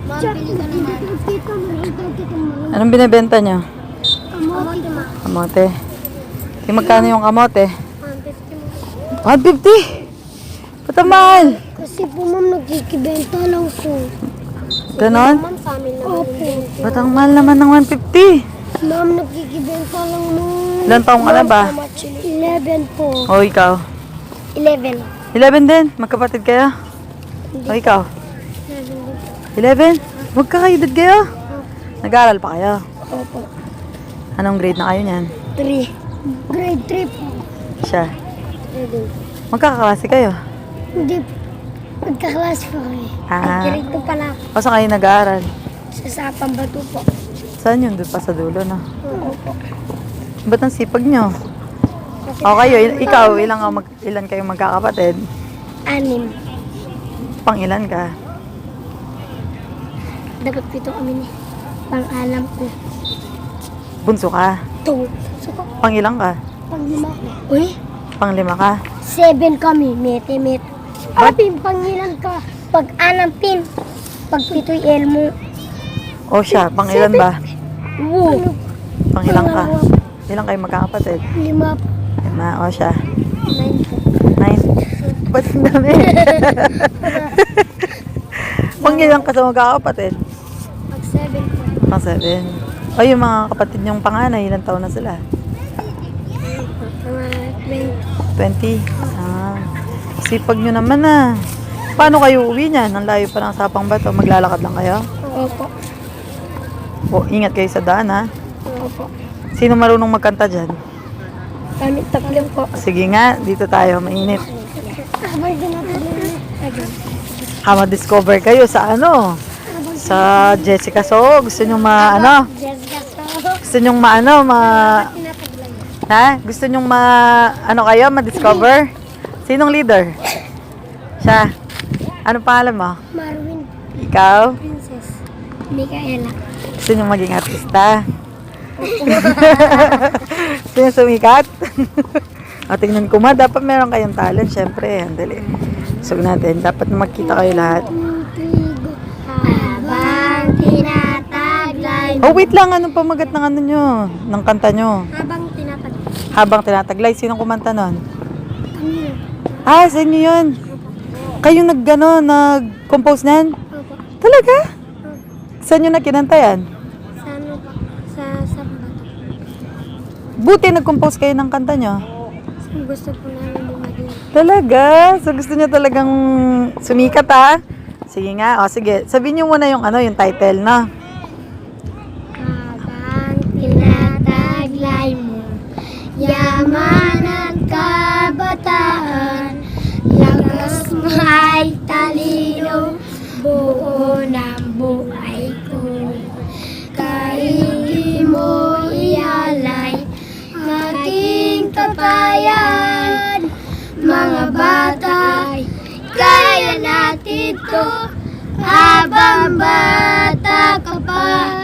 Mabili ka naman. Anong binibenta nyo? Kamote, ma. Kamote. Magkano yung kamote? 150 mo. 150? Ba't ang mahal? Kasi po, ma'am, nagkikibenta lang po. Ganon? Ma'am, sa amin naman. Opo. Ba't ang mahal naman ng 150? Ma'am, nagkikibenta lang mo. Ilan taong ka na ba? 11 po. O ikaw? 11. 11 din? Magkapatid kayo? O ikaw? 11? Magkakaedad kayo? Nag-aaral pa kayo? Opo. Anong grade na kayo niyan? 3. Grade 3 po. Siya. Grade Magkakaklase kayo? Hindi po. Magkaklase po kami. Ah. Grade 2 pala ako. O saan kayo nag-aaral? Sa Sapang Bato po. Saan yun? Doon pa sa dulo, no? Opo. Ba't ang sipag nyo? O kayo, ikaw, ilan kayong magkakapatid? 6. Pang ilan ka? Dapat 7 kami ni. Pang-alam ko. Bunso ka? 2. So, Pang ilan ka? pang-5 ko. Uy? Pang 5 ka? 7 kami. Mete. Apin, pang-ilan ka? Pag-alam pin. Pag-7 elmo. O siya, pang ilan ba? Woo. Pang ilan ka? Ilan kayo magkakapatid? 5. 5. O siya? 9 po. 9. Ba't ang dami? Pang ilan ka sa magkakapatid? Pag-7 po. Pang 7. O yung mga kapatid niyong panganay, ilang taon na sila? Mga 20. Ah. Sipag nyo naman ah. Paano kayo uwi niyan? Ang layo pa ng Sapang Bato. Maglalakad lang kayo? 20. Opo. O, ingat kayo sa daan ha. Opo. Sino marunong magkanta dyan? Kami 3 po. Sige nga, dito tayo, mainit. Habang dinatuloy. Discover kayo sa ano? Sa Jessica So. Gusto nyo Jessica So. gusto nyo Gusto nyo ma-discover? Sinong leader? Siya. Ano pangalan mo? Marvin. Ikaw? Princess. Micaela. Gusto nyo maging artista? Gusto nyo sumikat? O, tingnan ko ma, dapat meron kayong talent, syempre. Andali. So natin, dapat magkita kayo lahat. Habang tinataglay. Oh, wait lang, anong pamagat ng ano nyo? Ng kanta nyo? Habang tinataglay. Habang tinataglay, sinong kumanta nun? Kami. Ah, sa inyo yun. Kayong nag-compose nan? Opo. Talaga? Saan nyo na kinanta yan? Sa ano po? Sa Sambato. Buti nag-compose kayo ng kanta nyo. Gusto po namin bumagay. Talaga? So gusto nyo talagang sumikat ha? Sige nga, o sige. Sabihin nyo muna yung title na. Habang tinataglay mo, yaman at kabataan, lakas mo ay talino, buo ng buhay ko. Kahit mo ialay, aking kabayan, mga bata, kaya natin to. Habang bata ka pa,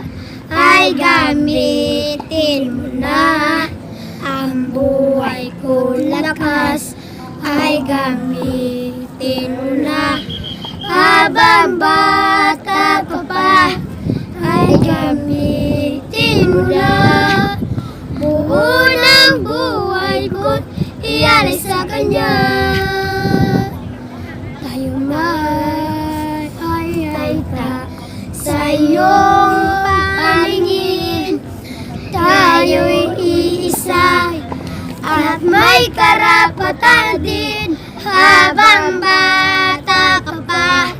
ay gamitin mo na. Ang buhay ko lakas, ay gamitin mo na. Habang bata ka pa, ay gamitin mo na. Buo ng buhay ko, iyalay sa kanya. Tayo man ay sa iyong paningin. Tayo'y iisa at may karapatan din. Habang bata ka pa,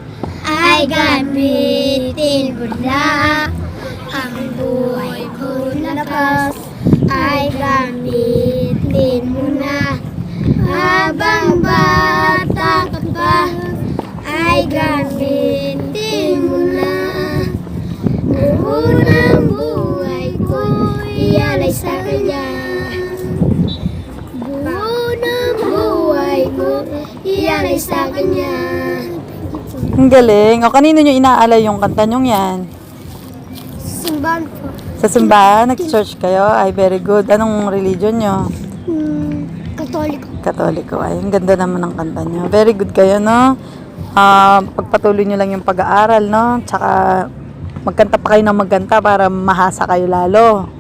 ay gamitin mo na. Ang buhay ko lakas, ay gamitin mo na. Habang bata ka pa, ay gamitin mo na. Buo ng buhay ko, iyalay sa kanya. Buo ng buhay ko, iyalay sa kanya. Ang galing. O kanino nyo inaalay yung kanta nyo yan? Simbahan po. Sa simbahan, nag-church kayo? Ay, very good. Anong religion nyo? Katoliko. Katoliko. Ay, ang ganda naman ng kanta nyo. Very good kayo, no? pagpatuloy nyo lang yung pag-aaral, no? Tsaka, magkanta pa kayo ng magkanta para mahasa kayo lalo.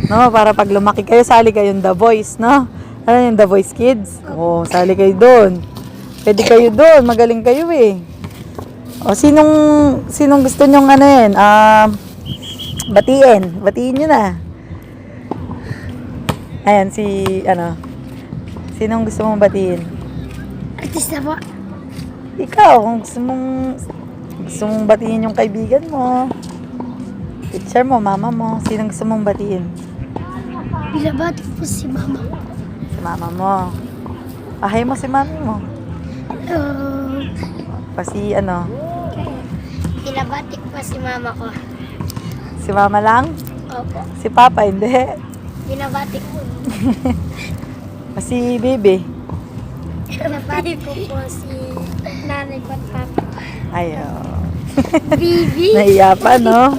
No? Para pag lumaki kayo, sali kayong The Voice, no? Ano yung The Voice Kids? Oo, sali kayo doon. Pwede kayo doon, magaling kayo eh. O, sinong gusto nyong ano yun? Batiin nyo na. Ayan, sinong gusto mong batiin? Artista po. Ikaw, kung gusto mong batiin yung kaibigan mo, teacher mo, mama mo, sinong gusto mong batiin? Binabati po si mama ko. Si mama mo. Pahay mo si mami mo. Pasi Binabati po si mama ko. si mama lang? Opo. Si papa, hindi. Binabati ko. Si baby. Binabati ko po si nanay ko at papa. Ayaw. Bibi. Naiya pa, no?